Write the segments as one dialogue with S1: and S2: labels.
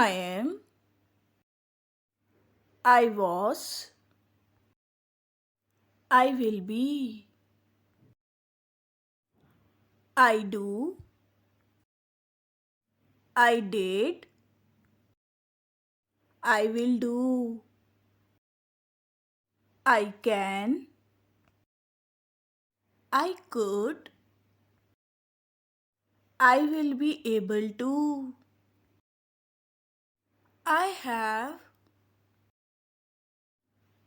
S1: I am, I was, I will be, I do, I did, I will do, I can, I could, I will be able to, I have,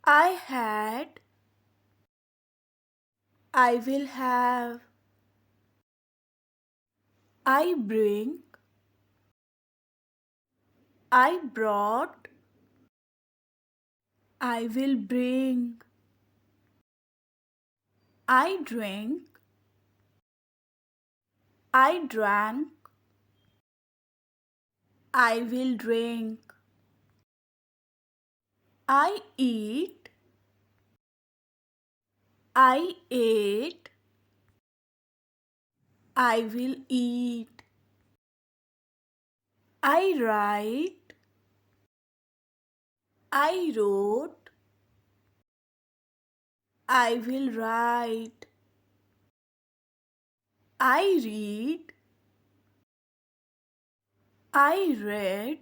S1: I had, I will have, I bring, I brought, I will bring, I drink, I drank, I will drink, I eat, I ate, I will eat, I write, I wrote, I will write, I read, I read,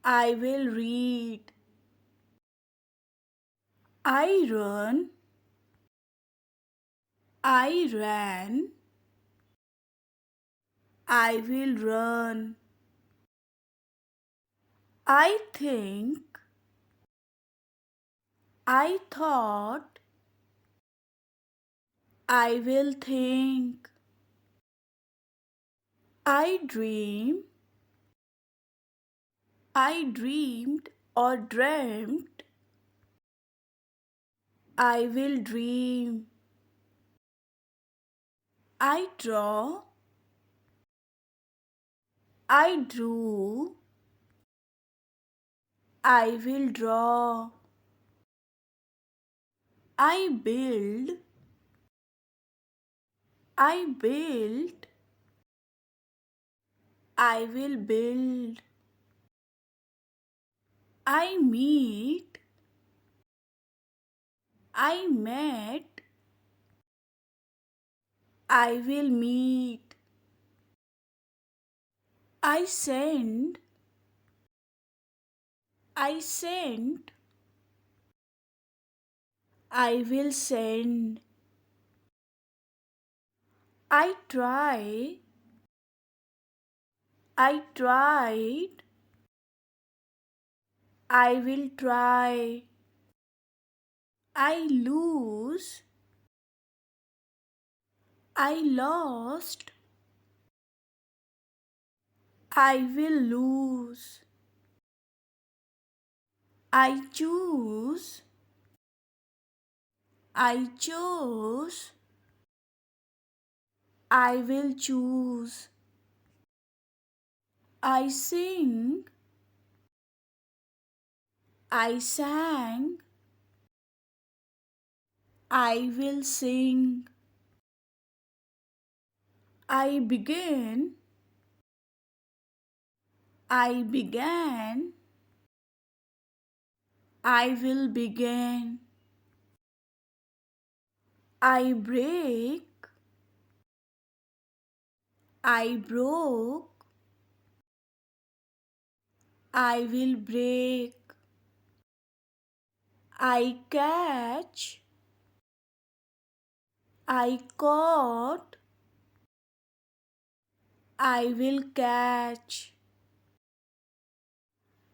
S1: I will read, I run, I ran, I will run, I think, I thought, I will think, I dream, I dreamed or dreamt, I will dream, I draw, I drew, I will draw, I build, I built, I will build, I meet, I met, I will meet, I send, I sent, I will send, I try, I tried, I will try, I lose, I lost, I will lose, I choose, I chose, I will choose, I sing, I sang, I will sing, I begin, I began, I will begin, I break, I broke, I will break, I catch, I caught, I will catch,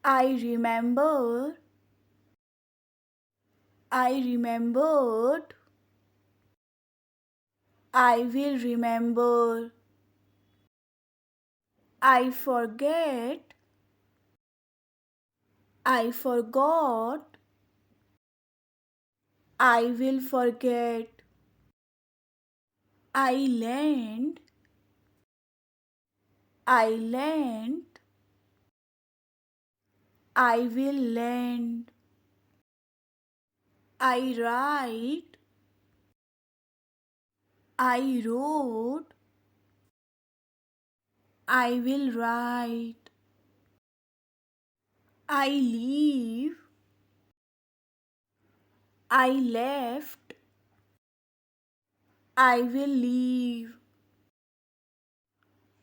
S1: I remember, I remembered, I will remember, I forget, I forgot, I will forget, I lend, I lent, I will lend, I write, I wrote, I will write, I leave. I left. I will leave.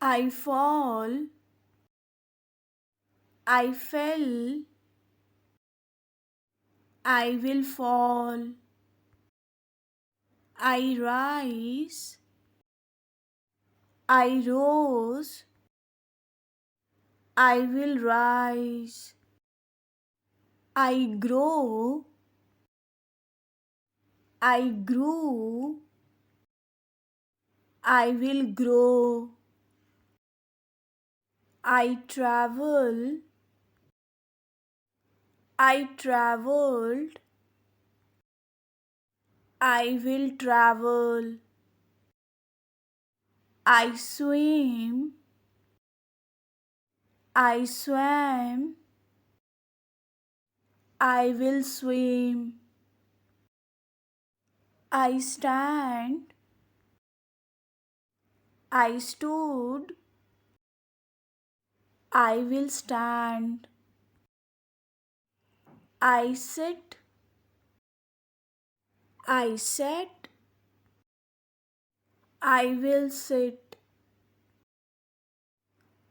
S1: I fall. I fell. I will fall. I rise. I rose. I will rise. I grow. I grew. I will grow. I travel. I traveled. I will travel. I swim. I swam. I will swim. I stand. I stood. I will stand. I sit. I sat. I will sit.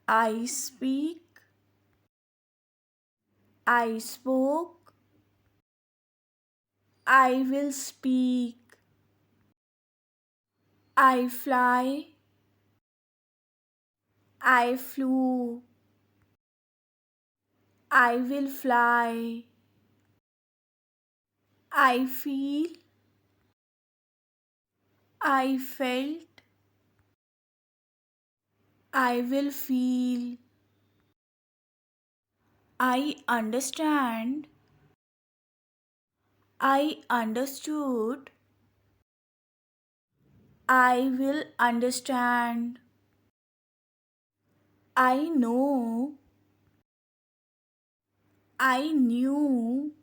S1: I speak. I spoke. I will speak. I fly. I flew. I will fly. I feel. I felt. I will feel. I understand. I understood. I will understand. I know. I knew.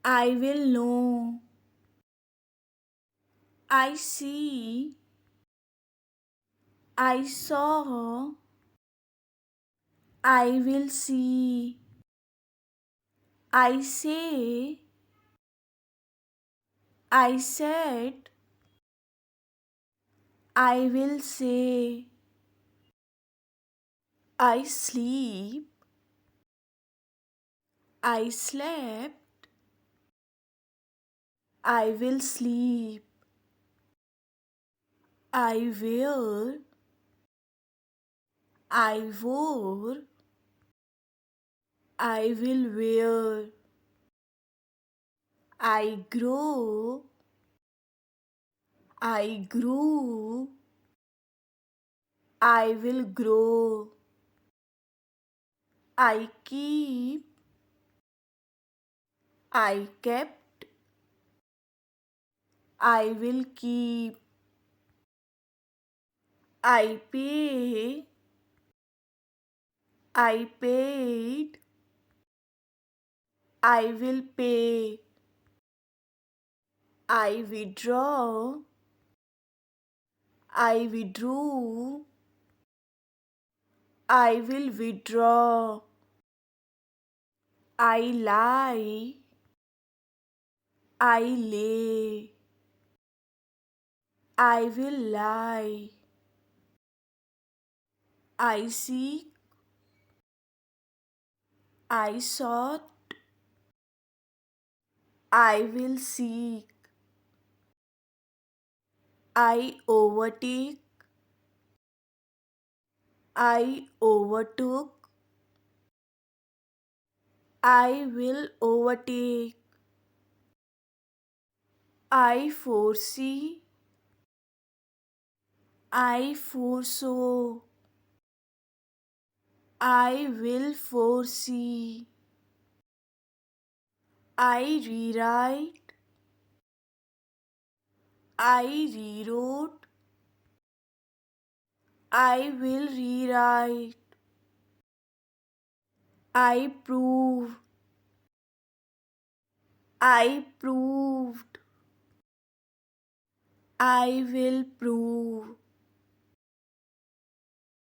S1: I will know. I see. I saw. I will see. I say. I said. I will say. I sleep. I slept. I will sleep. I wear. I wore. I will wear. I grow. I grew. I will grow. I keep. I kept. I will keep. I pay. I paid. I will pay. I withdraw. I withdrew. I will withdraw. I lie. I lay. I will lie. I seek. I sought. I will seek. I overtake. I overtook. I will overtake. I foresee. I foresaw. I will foresee. I rewrite. I rewrote. I will rewrite. I prove. I proved. I will prove.